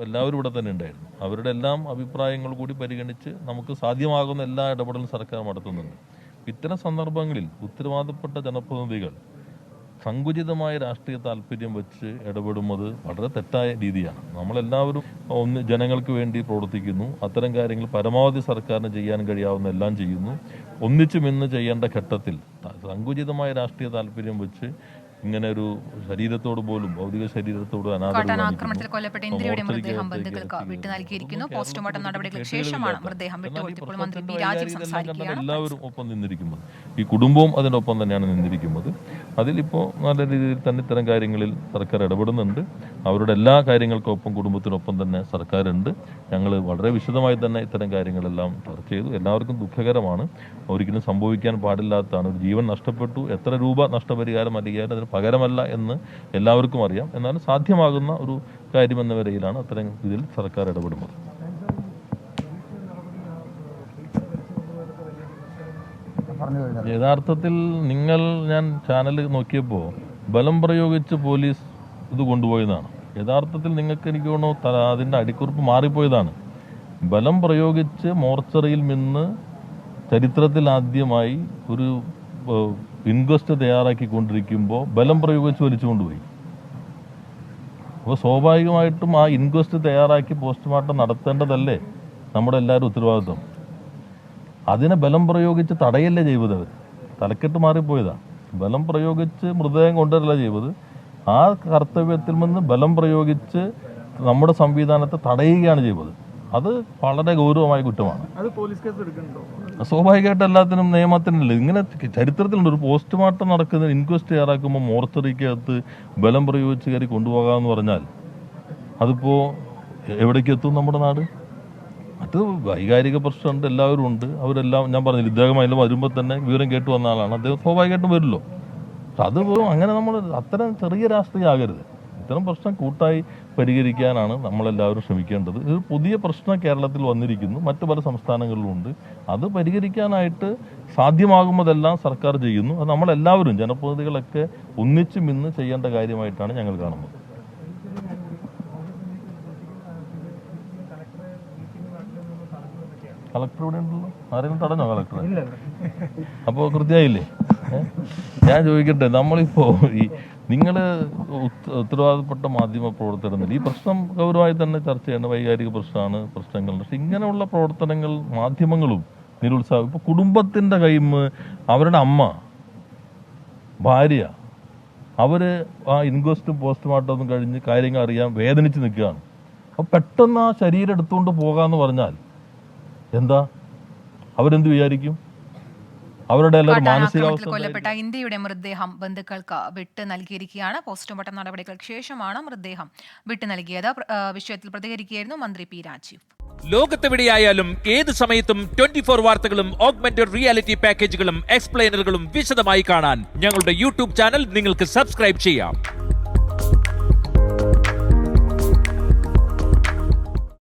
എല്ലാവരും ഇവിടെ തന്നെ ഉണ്ടായിരുന്നു. അവരുടെ എല്ലാം അഭിപ്രായങ്ങൾ കൂടി പരിഗണിച്ച് നമുക്ക് സാധ്യമാകുന്ന എല്ലാ ഇടപെടലും സർക്കാർ നടത്തുന്നുണ്ട്. ഇത്തരം സന്ദർഭങ്ങളിൽ ഉത്തരവാദപ്പെട്ട ജനപ്രതിനിധികൾ സങ്കുചിതമായ രാഷ്ട്രീയ താല്പര്യം വെച്ച് ഇടപെടുന്നത് വളരെ തെറ്റായ രീതിയാണ്. നമ്മളെല്ലാവരും ജനങ്ങൾക്ക് വേണ്ടി പ്രവർത്തിക്കുന്നു. അത്തരം കാര്യങ്ങൾ പരമാവധി സർക്കാരിന് ചെയ്യാൻ കഴിയാവുന്ന എല്ലാം ചെയ്യുന്നു. ഒന്നിച്ചു നിന്ന് ചെയ്യേണ്ട ഘട്ടത്തിൽ സങ്കുചിതമായ രാഷ്ട്രീയ താല്പര്യം വെച്ച് ഇങ്ങനെ ഒരു ശരീരത്തോട് പോലും ഭൗതിക ശരീരത്തോട് ആക്രമണത്തിൽ കൊല്ലപ്പെട്ട ഇന്ത്യയുടെ മൃതദേഹം ബന്ധുക്കൾക്ക് വിട്ടു നൽകിയിരിക്കുന്നു. പോസ്റ്റ്മോർട്ടം നടപടികൾക്ക് ശേഷമാണ് മൃതദേഹം വിട്ടുകൊടുത്തപ്പോൾ മന്ത്രി പി രാജീവ് സംസാരിക്കുകയാണ്. എല്ലാവരും ഒപ്പം നിന്നിരിക്കുന്നത്, ഈ കുടുംബവും അതിൻ്റെ ഒപ്പം തന്നെയാണ് നിന്നിരിക്കുന്നത്. അതിലിപ്പോൾ നല്ല രീതിയിൽ തന്നെ ഇത്തരം കാര്യങ്ങളിൽ സർക്കാർ ഇടപെടുന്നുണ്ട്. അവരുടെ എല്ലാ കാര്യങ്ങൾക്കൊപ്പം കുടുംബത്തിനൊപ്പം തന്നെ സർക്കാരുണ്ട്. ഞങ്ങൾ വളരെ വിശദമായി തന്നെ ഇത്തരം കാര്യങ്ങളെല്ലാം ചർച്ച ചെയ്തു. എല്ലാവർക്കും ദുഃഖകരമാണ്, ഒരിക്കലും സംഭവിക്കാൻ പാടില്ലാത്തതാണ്. ഒരു ജീവൻ നഷ്ടപ്പെട്ടു, എത്ര രൂപ നഷ്ടപരിഹാരം നൽകിയാലും അതിന് പകരമല്ല എന്ന് എല്ലാവർക്കും അറിയാം. എന്നാലും സാധ്യമാകുന്ന ഒരു കാര്യമെന്ന വരയിലാണ് അത്തരം ഇതിൽ സർക്കാർ ഇടപെടുന്നത്. യഥാർത്ഥത്തിൽ ഞാൻ ചാനൽ നോക്കിയപ്പോൾ ബലം പ്രയോഗിച്ച് പോലീസ് ഇത് കൊണ്ടുപോയതാണ്. യഥാർത്ഥത്തിൽ നിങ്ങൾക്ക് എനിക്ക് തോന്നുന്നു അതിൻ്റെ അടിക്കുറിപ്പ് മാറിപ്പോയതാണ്. ബലം പ്രയോഗിച്ച് മോർച്ചറിയിൽ നിന്ന് ചരിത്രത്തിൽ ആദ്യമായി ഒരു ഇൻക്വസ്റ്റ് തയ്യാറാക്കിക്കൊണ്ടിരിക്കുമ്പോൾ ബലം പ്രയോഗിച്ച് വലിച്ചു കൊണ്ടുപോയി. അപ്പോൾ സ്വാഭാവികമായിട്ടും ആ ഇൻക്വസ്റ്റ് തയ്യാറാക്കി പോസ്റ്റ്മോർട്ടം നടത്തേണ്ടതല്ലേ നമ്മുടെ എല്ലാവരും ഉത്തരവാദിത്വം. അതിനെ ബലം പ്രയോഗിച്ച് തടയല്ലേ ചെയ്തത്. അവർ തലക്കെട്ട് മാറിപ്പോയതാണ്. ബലം പ്രയോഗിച്ച് മൃതദേഹം കൊണ്ടുവരല്ല ചെയ്തത്. ആ കർത്തവ്യത്തിൽ നിന്ന് ബലം പ്രയോഗിച്ച് നമ്മുടെ സംവിധാനത്തെ തടയുകയാണ് ചെയ്തത്. അത് വളരെ ഗൗരവമായ കുറ്റമാണ്. സ്വാഭാവികമായിട്ട് എല്ലാത്തിനും നിയമത്തിനല്ലേ. ഇങ്ങനെ ചരിത്രത്തിലുണ്ട്, ഒരു പോസ്റ്റ്മോർട്ടം നടക്കുന്ന ഇൻക്വസ്റ്റ് തയ്യാറാക്കുമ്പോൾ മോർച്ചറിക്കകത്ത് ബലം പ്രയോഗിച്ച് കയറി കൊണ്ടുപോകാമെന്ന് പറഞ്ഞാൽ അതിപ്പോൾ എവിടേക്ക് എത്തും നമ്മുടെ നാട്? അത് വൈകാരിക പ്രശ്നമുണ്ട്, എല്ലാവരും ഉണ്ട്. അവരെല്ലാം ഞാൻ പറഞ്ഞില്ല, ഇദ്ദേഹം അതിൽ വരുമ്പോൾ തന്നെ വിവരം കേട്ട് വന്ന ആളാണ്. അദ്ദേഹം സ്വാഭാവികമായിട്ടും വരുമല്ലോ. അത് അങ്ങനെ നമ്മൾ അത്തരം ചെറിയ രാഷ്ട്രീയം ആകരുത്. ഇത്തരം പ്രശ്നം കൂട്ടായി പരിഹരിക്കാനാണ് നമ്മളെല്ലാവരും ശ്രമിക്കേണ്ടത്. ഇത് പുതിയ പ്രശ്നം കേരളത്തിൽ വന്നിരിക്കുന്നു, മറ്റു പല സംസ്ഥാനങ്ങളിലുമുണ്ട്. അത് പരിഹരിക്കാനായിട്ട് സാധ്യമാകുമ്പോഴെല്ലാം സർക്കാർ ചെയ്യുന്നു. അത് നമ്മളെല്ലാവരും ജനപ്രതിനിധികളൊക്കെ ഒന്നിച്ചു നിന്ന് ചെയ്യേണ്ട കാര്യമായിട്ടാണ് ഞങ്ങൾ കാണുന്നത്. കളക്ടർ ഇവിടെ ഉണ്ടല്ലോ, ആരെങ്കിലും തടഞ്ഞോ കളക്ടറെ? അപ്പോൾ കൃത്യമായില്ലേ? ഞാൻ ചോദിക്കട്ടെ, നമ്മളിപ്പോൾ നിങ്ങൾ ഉത്തരവാദപ്പെട്ട മാധ്യമ പ്രവർത്തകർ ഈ പ്രശ്നം ഗൗരവമായി തന്നെ ചർച്ച ചെയ്യേണ്ട വൈകാരിക പ്രശ്നങ്ങൾ. പക്ഷെ ഇങ്ങനെയുള്ള പ്രവർത്തനങ്ങൾ മാധ്യമങ്ങളും നിരുത്സാഹം. ഇപ്പോൾ കുടുംബത്തിൻ്റെ കൈമ് അവരുടെ അമ്മ, ഭാര്യ, അവർ ആ ഇൻക്വസ്റ്റ് പോസ്റ്റ്മോർട്ടം കഴിഞ്ഞ് കാര്യങ്ങൾ അറിയാൻ വേദനിച്ച് നിൽക്കുകയാണ്. അപ്പോൾ പെട്ടെന്ന് ആ ശരീരം എടുത്തുകൊണ്ട് പോകാമെന്ന് പറഞ്ഞാൽ എന്താ അവരെന്ത് വിചാരിക്കും? അവരുടെ മാനസികാവസ്ഥ. കൊല്ലപ്പെട്ട ഇന്ത്യയുടെ മൃതദേഹം ബന്ധുക്കൾക്ക് വിട്ടു നൽകിയിരിക്കുകയാണ്. പോസ്റ്റ്മോർട്ടം നടപടികൾക്ക് ശേഷമാണ് മൃതദേഹം വിട്ടു നൽകിയത്. വിഷയത്തിൽ പ്രതികരിക്കുകയായിരുന്നു മന്ത്രി പി രാജീവ്. ലോകത്തെവിടെയായാലും ഏത് സമയത്തും 24 വാർത്തകളും ഓഗ്മെന്റഡ് റിയാലിറ്റി പാക്കേജുകളും എക്സ്പ്ലെയിനറുകളും വിശദമായി കാണാൻ ഞങ്ങളുടെ യൂട്യൂബ് ചാനൽ നിങ്ങൾക്ക് സബ്സ്ക്രൈബ് ചെയ്യാം.